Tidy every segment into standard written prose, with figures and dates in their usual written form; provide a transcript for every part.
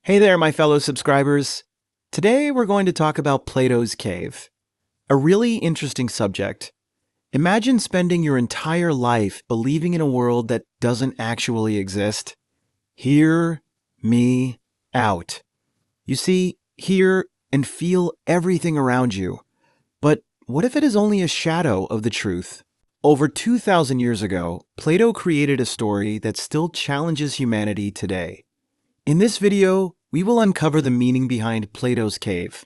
Hey there, my fellow subscribers. Today we're going to talk about Plato's cave. A really interesting subject. Imagine spending your entire life believing in a world that doesn't actually exist. Hear me out. You see, hear and feel everything around you. But what if it is only a shadow of the truth? Over 2,000 years ago, Plato created a story that still challenges humanity today. In this video, we will uncover the meaning behind Plato's cave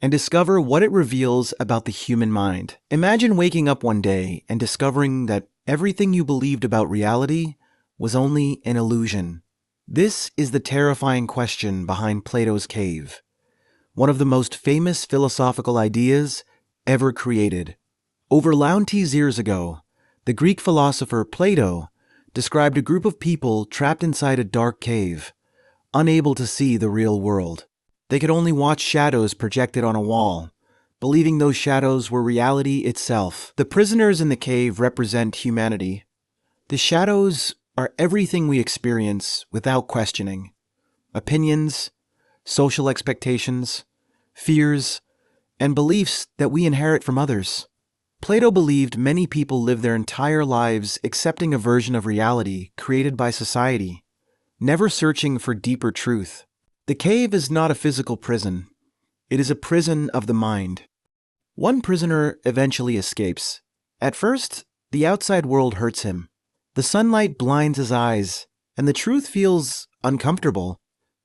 and discover what it reveals about the human mind. Imagine waking up one day and discovering that everything you believed about reality was only an illusion. This is the terrifying question behind Plato's cave, one of the most famous philosophical ideas ever created. Over Laontes years ago, the Greek philosopher Plato described a group of people trapped inside a dark cave, unable to see the real world. They could only watch shadows projected on a wall, believing those shadows were reality itself. The prisoners in the cave represent humanity. The shadows are everything we experience without questioning. Opinions, social expectations, fears, and beliefs that we inherit from others. Plato believed many people live their entire lives accepting a version of reality created by society, never searching for deeper truth. The cave is not a physical prison. It is a prison of the mind. One prisoner eventually escapes. At first, the outside world hurts him. The sunlight blinds his eyes, and the truth feels uncomfortable.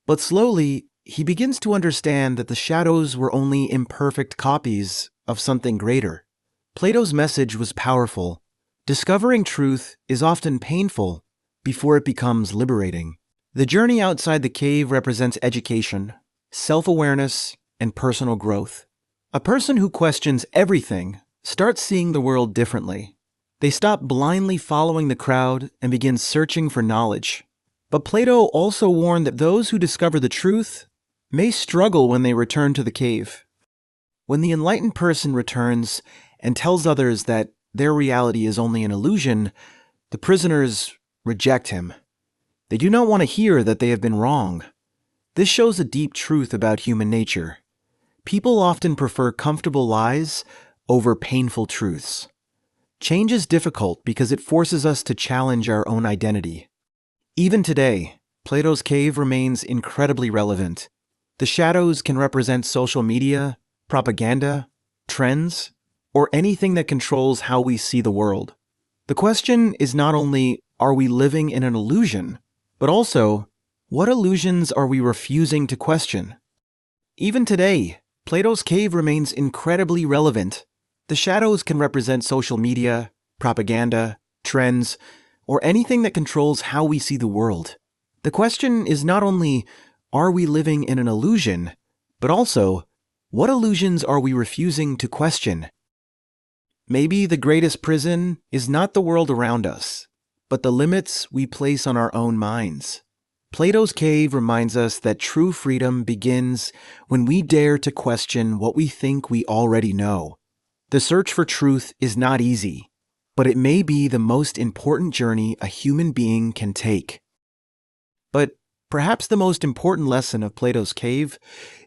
But slowly, he begins to understand that the shadows were only imperfect copies of something greater. Plato's message was powerful. Discovering truth is often painful before it becomes liberating. The journey outside the cave represents education, self-awareness, and personal growth. A person who questions everything starts seeing the world differently. They stop blindly following the crowd and begin searching for knowledge. But Plato also warned that those who discover the truth may struggle when they return to the cave. When the enlightened person returns and tells others that their reality is only an illusion, the prisoners reject him. They do not want to hear that they have been wrong. This shows a deep truth about human nature. People often prefer comfortable lies over painful truths. Change is difficult because it forces us to challenge our own identity. Even today, Plato's cave remains incredibly relevant. The shadows can represent social media, propaganda, trends, or anything that controls how we see the world. The question is not only, are we living in an illusion, but also, what illusions are we refusing to question? Even today, Plato's cave remains incredibly relevant. The shadows can represent social media, propaganda, trends, or anything that controls how we see the world. The question is not only, are we living in an illusion, but also, what illusions are we refusing to question? Maybe the greatest prison is not the world around us, but the limits we place on our own minds. Plato's cave reminds us that true freedom begins when we dare to question what we think we already know. The search for truth is not easy, but it may be the most important journey a human being can take. But perhaps the most important lesson of Plato's cave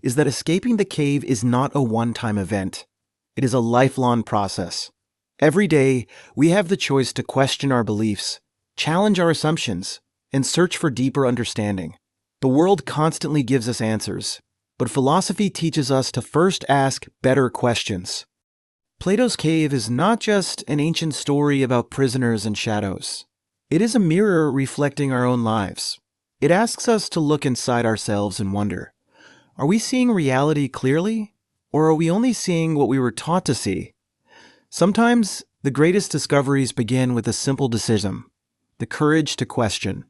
is that escaping the cave is not a one-time event. It is a lifelong process. Every day, we have the choice to question our beliefs, challenge our assumptions, and search for deeper understanding. The world constantly gives us answers, but philosophy teaches us to first ask better questions. Plato's cave is not just an ancient story about prisoners and shadows. It is a mirror reflecting our own lives. It asks us to look inside ourselves and wonder, are we seeing reality clearly, or are we only seeing what we were taught to see? Sometimes, the greatest discoveries begin with a simple decision, the courage to question.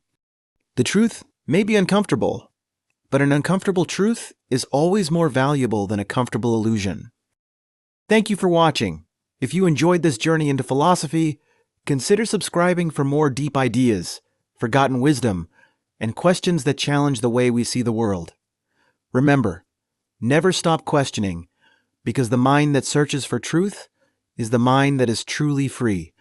The truth may be uncomfortable, but an uncomfortable truth is always more valuable than a comfortable illusion. Thank you for watching. If you enjoyed this journey into philosophy, consider subscribing for more deep ideas, forgotten wisdom, and questions that challenge the way we see the world. Remember, never stop questioning, because the mind that searches for truth is the mind that is truly free.